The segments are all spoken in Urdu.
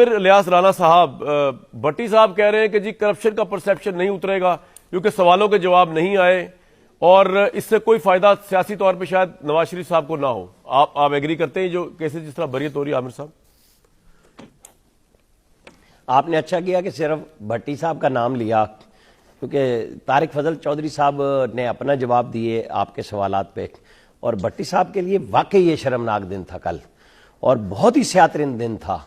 الیاس رانا صاحب، بٹی صاحب کہہ رہے ہیں کہ جی کرپشن کا پرسیپشن نہیں اترے گا کیونکہ سوالوں کے جواب نہیں آئے اور اس سے کوئی فائدہ سیاسی طور پہ شاید نواز شریف صاحب کو نہ ہو. آپ ایگری کرتے ہیں جو کیسز جس طرح بریت ہو رہی ہے؟ عامر صاحب آپ نے اچھا کیا کہ صرف بھٹی صاحب کا نام لیا، کیونکہ طارق فضل چودھری صاحب نے اپنا جواب دیے آپ کے سوالات پہ، اور بھٹی صاحب کے لیے واقعی یہ شرمناک دن تھا کل، اور بہت ہی سیاترین دن تھا،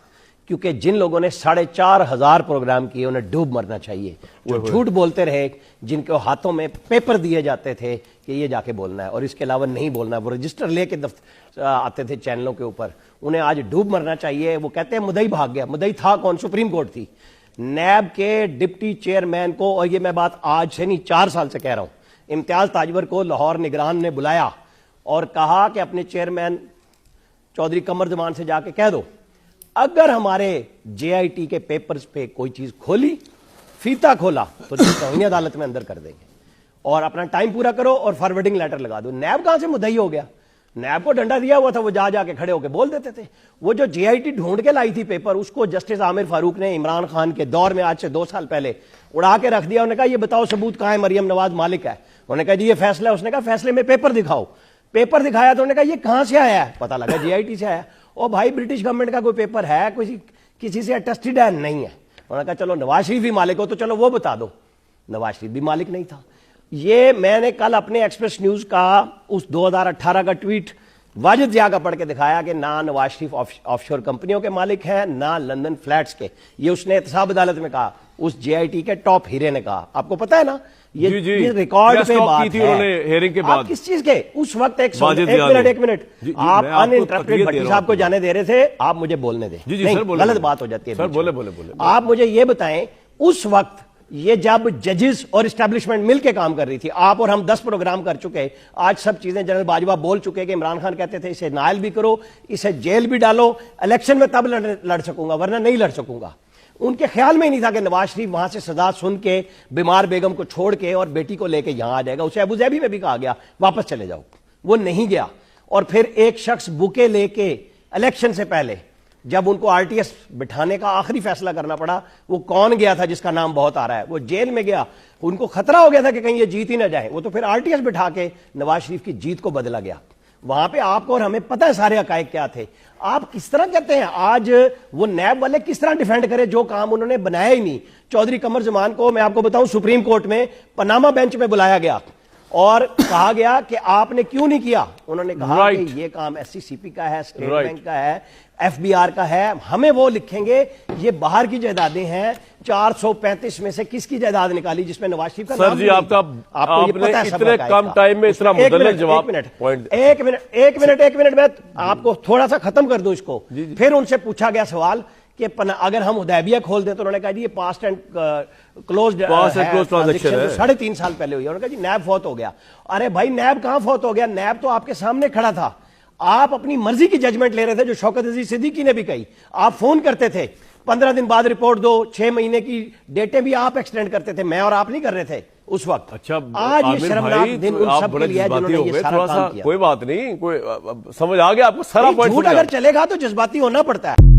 کیونکہ جن لوگوں نے 4,500 پروگرام کیے انہیں ڈوب مرنا چاہیے. جو جھوٹ بولتے رہے، جن کے ہاتھوں میں پیپر دیے جاتے تھے کہ یہ جا کے بولنا ہے اور اس کے علاوہ نہیں بولنا ہے، وہ رجسٹر لے کے آتے تھے چینلوں کے اوپر، انہیں آج ڈوب مرنا چاہیے. وہ کہتے ہیں مدعی بھاگ گیا. مدعی تھا کون؟ سپریم کورٹ تھی. نیب کے ڈپٹی چیئرمین کو، اور یہ میں بات آج سے نہیں 4 سال سے کہہ رہا ہوں، امتیاز تاجور کو لاہور نگران نے بلایا اور کہا کہ اپنے چیئرمین چودھری قمر زمان سے جا کے کہہ دو اگر ہمارے جے آئی ٹی کے پیپرز پہ کوئی چیز کھولی، فیتا کھولا، تو توہین عدالت میں اندر کر دیں گے، اور اپنا ٹائم پورا کرو اور فارورڈنگ لیٹر لگا دو. نیب کہاں سے مدعی ہو گیا؟ نیب کو ڈنڈا دیا ہوا تھا، وہ جا کے کھڑے ہو کے بول دیتے تھے. وہ جو جے آئی ٹی ڈھونڈ کے لائی تھی پیپر، اس کو جسٹس عامر فاروق نے عمران خان کے دور میں آج سے 2 سال پہلے اڑا کے رکھ دیا. انہوں نے کہا یہ بتاؤ ثبوت کہاں ہے، مریم نواز مالک ہے. انہوں نے کہا جی یہ فیصلہ ہے. اس نے کہا فیصلے میں پیپر دکھاؤ. پیپر دکھایا تو انہوں نے کہا یہ کہاں سے آیا ہے؟ پتہ لگا جے آئی ٹی سے آیا. او بھائی برٹش گورنمنٹ کا کوئی پیپر ہے؟ کسی سے اٹیسٹڈ ہے؟ نہیں ہے. انہوں نے کہا چلو نواز شریف بھی مالک ہو تو چلو وہ بتا دو. نواز شریف بھی مالک نہیں تھا. یہ میں نے کل اپنے ایکسپریس نیوز کا اس 2018 کا ٹویٹ واجد ضیاء کا پڑھ کے دکھایا کہ نہ نواز شریف آف شور کمپنیوں کے مالک ہیں، نہ لندن فلیٹس کے. یہ اس نے احتساب عدالت میں کہا، اس جے آئی ٹی کے ٹاپ ہیرے نے کہا. آپ کو پتا ہے نا یہ ریکارڈ پہ بات ہے. آپ کس چیز کے اس وقت ایک منٹ آپ ان انٹرپٹیڈ بھٹی صاحب کو جانے دے رہے تھے، آپ مجھے بولنے دیں. غلط بات ہو جاتی ہے. آپ مجھے یہ بتائیں اس وقت یہ جب ججز اور اسٹیبلشمنٹ مل کے کام کر رہی تھی، آپ اور ہم 10 پروگرام کر چکے، آج سب چیزیں جنرل باجوہ بول چکے کہ عمران خان کہتے تھے اسے نائل بھی کرو، اسے جیل بھی ڈالو، الیکشن میں تب لڑ سکوں گا ورنہ نہیں لڑ سکوں گا. ان کے خیال میں ہی نہیں تھا کہ نواز شریف وہاں سے سزا سن کے بیمار بیگم کو چھوڑ کے اور بیٹی کو لے کے یہاں آ جائے گا. اسے ابوظہبی میں بھی کہا گیا واپس چلے جاؤ، وہ نہیں گیا. اور پھر ایک شخص بکے لے کے الیکشن سے پہلے جب ان کو آر ٹی ایس بٹھانے کا آخری فیصلہ کرنا پڑا، وہ کون گیا تھا جس کا نام بہت آ رہا ہے، وہ جیل میں گیا. ان کو خطرہ ہو گیا تھا کہ کہیں یہ جیت ہی نہ جائے، وہ تو پھر آر ٹی ایس بٹھا کے نواز شریف کی جیت کو بدلا گیا. وہاں پہ آپ کو اور ہمیں پتہ ہے سارے حقائق کیا تھے. آپ کس طرح کہتے ہیں آج وہ نیب والے کس طرح ڈیفینڈ کرے جو کام انہوں نے بنایا ہی نہیں. چودھری قمر زمان کو میں آپ کو بتاؤں سپریم کورٹ میں پاناما بینچ میں بلایا گیا اور کہا گیا کہ آپ نے کیوں نہیں کیا. انہوں نے کہا کہ یہ کام ایس سی سی پی کا ہے، اسٹیٹ بینک کا ہے، ایف بی آر کا ہے، ہمیں وہ لکھیں گے. یہ باہر کی جائیدادیں ہیں. 435 میں سے کس کی جائیداد نکالی جس میں نواز شریف کا نام؟ سر جی آپ کو یہ پتہ ہے اتنے کم ٹائم میں اتنا مدلل جواب. ایک منٹ میں آپ کو تھوڑا سا ختم کر دوں اس کو. پھر ان سے پوچھا گیا سوال کہ اگر ہم حدیبیہ کھول دیں تو انہوں نے کہا جی یہ پاسٹ اینڈ کلوزڈ ٹرانزیکشن 3.5 سال پہلے ہوئی. انہوں نے کہا جی نیب فوت ہو گیا. ارے بھائی نیب کہاں فوت ہو گیا؟ نیب تو آپ کے سامنے کھڑا تھا. آپ اپنی مرضی کی ججمنٹ لے رہے تھے جو شوکت عزیز صدیقی نے بھی کہی. آپ فون کرتے تھے 15 دن بعد رپورٹ دو، 6 مہینے کی ڈیٹیں بھی آپ ایکسٹینڈ کرتے تھے، میں اور آپ نہیں کر رہے تھے اس وقت. اچھا آج یہ شرمناک دن ان سب کے لیے ہے جنہوں نے یہ سارا کام کیا. کوئی بات نہیں، کوئی سمجھ آ گیا آپ کو سارا پوائنٹ. جھوٹ اگر چلے گا تو جذباتی ہونا پڑتا ہے.